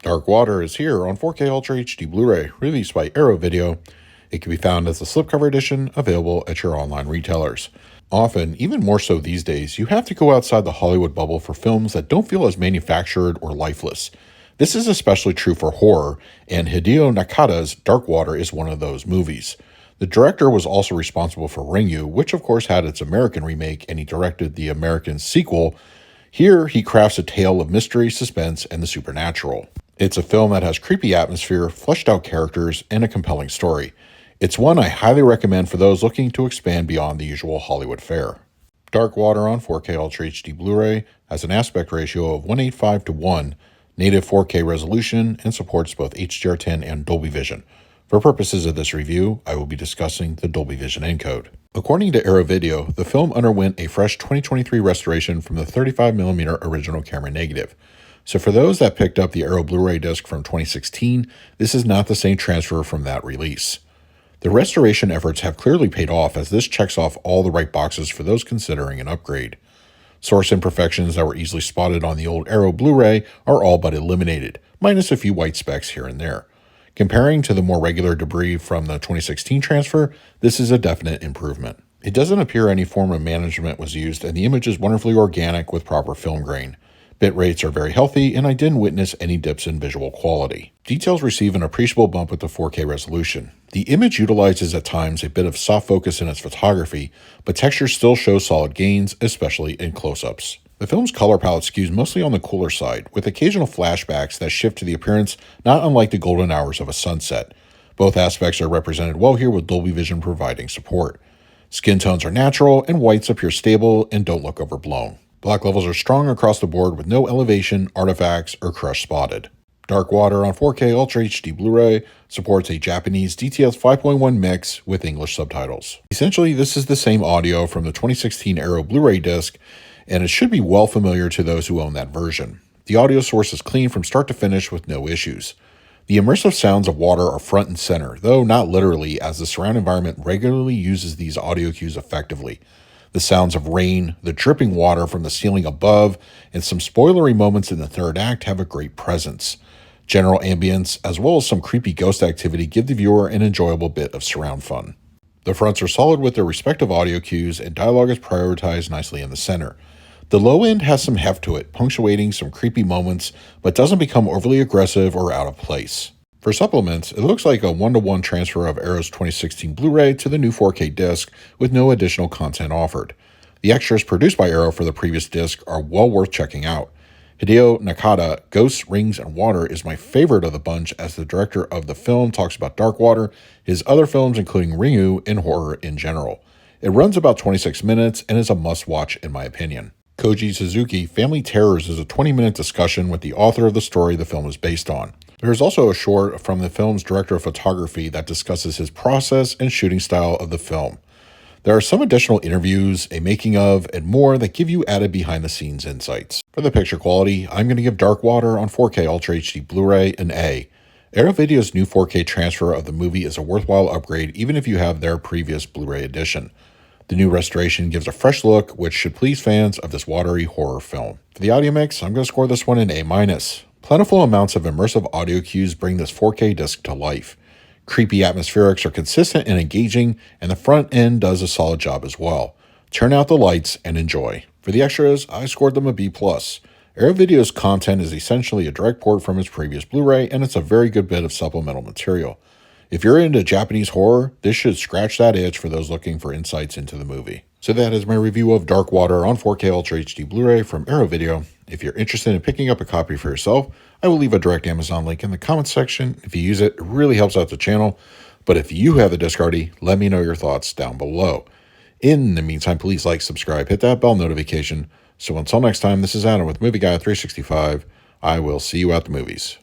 Dark Water is here on 4K Ultra HD Blu-ray, released by Arrow Video. It can be found as the slipcover edition, available at your online retailers. Often, even more so these days, you have to go outside the Hollywood bubble for films that don't feel as manufactured or lifeless. This is especially true for horror, and Hideo Nakata's Dark Water is one of those movies. The director was also responsible for Ringu, which of course had its American remake, and he directed the American sequel. Here, he crafts a tale of mystery, suspense, and the supernatural. It's a film that has creepy atmosphere, fleshed out characters, and a compelling story. It's one I highly recommend for those looking to expand beyond the usual Hollywood fare. Dark Water on 4K Ultra HD Blu-ray has an aspect ratio of 1:8:5:1, native 4K resolution, and supports both HDR10 and Dolby Vision. For purposes of this review, I will be discussing the Dolby Vision encode. According to Arrow Video, the film underwent a fresh 2023 restoration from the 35mm original camera negative. So for those that picked up the Arrow Blu-ray disc from 2016, this is not the same transfer from that release. The restoration efforts have clearly paid off, as this checks off all the right boxes for those considering an upgrade. Source imperfections that were easily spotted on the old Arrow Blu-ray are all but eliminated, minus a few white specks here and there. Comparing to the more regular debris from the 2016 transfer, this is a definite improvement. It doesn't appear any form of management was used, and the image is wonderfully organic with proper film grain. Bit rates are very healthy, and I didn't witness any dips in visual quality. Details receive an appreciable bump with the 4K resolution. The image utilizes at times a bit of soft focus in its photography, but texture still shows solid gains, especially in close-ups. The film's color palette skews mostly on the cooler side, with occasional flashbacks that shift to the appearance not unlike the golden hours of a sunset. Both aspects are represented well here, with Dolby Vision providing support. Skin tones are natural, and whites appear stable and don't look overblown. Black levels are strong across the board, with no elevation, artifacts, or crush spotted. Dark Water on 4K Ultra HD Blu-ray supports a Japanese DTS 5.1 mix with English subtitles. Essentially, this is the same audio from the 2016 Arrow Blu-ray disc, and it should be well familiar to those who own that version. The audio source is clean from start to finish with no issues. The immersive sounds of water are front and center, though not literally, as the surround environment regularly uses these audio cues effectively. The sounds of rain, the dripping water from the ceiling above, and some spoilery moments in the third act have a great presence. General ambience, as well as some creepy ghost activity, give the viewer an enjoyable bit of surround fun. The fronts are solid with their respective audio cues, and dialogue is prioritized nicely in the center. The low end has some heft to it, punctuating some creepy moments, but doesn't become overly aggressive or out of place. For supplements, it looks like a 1-to-1 transfer of Arrow's 2016 Blu-ray to the new 4K disc with no additional content offered. The extras produced by Arrow for the previous disc are well worth checking out. Hideo Nakata, Ghosts, Rings, and Water is my favorite of the bunch, as the director of the film talks about Dark Water, his other films including Ringu, and horror in general. It runs about 26 minutes and is a must-watch in my opinion. Koji Suzuki, Family Terrors is a 20-minute discussion with the author of the story the film is based on. There is also a short from the film's director of photography that discusses his process and shooting style of the film. There are some additional interviews, a making of, and more that give you added behind-the-scenes insights. For the picture quality, I'm going to give Dark Water on 4K Ultra HD Blu-ray an A. Arrow Video's new 4K transfer of the movie is a worthwhile upgrade, even if you have their previous Blu-ray edition. The new restoration gives a fresh look, which should please fans of this watery horror film. For the audio mix, I'm going to score this one an A-. Plentiful amounts of immersive audio cues bring this 4K disc to life. Creepy atmospherics are consistent and engaging, and the front end does a solid job as well. Turn out the lights and enjoy. For the extras, I scored them a B+. Arrow Video's content is essentially a direct port from its previous Blu-ray, and it's a very good bit of supplemental material. If you're into Japanese horror, this should scratch that itch for those looking for insights into the movie. So that is my review of Dark Water on 4K Ultra HD Blu-ray from Arrow Video. If you're interested in picking up a copy for yourself, I will leave a direct Amazon link in the comments section. If you use it, it really helps out the channel. But if you have the disc already, let me know your thoughts down below. In the meantime, please like, subscribe, hit that bell notification. So until next time, this is Adam with Movie Guy 365. I will see you at the movies.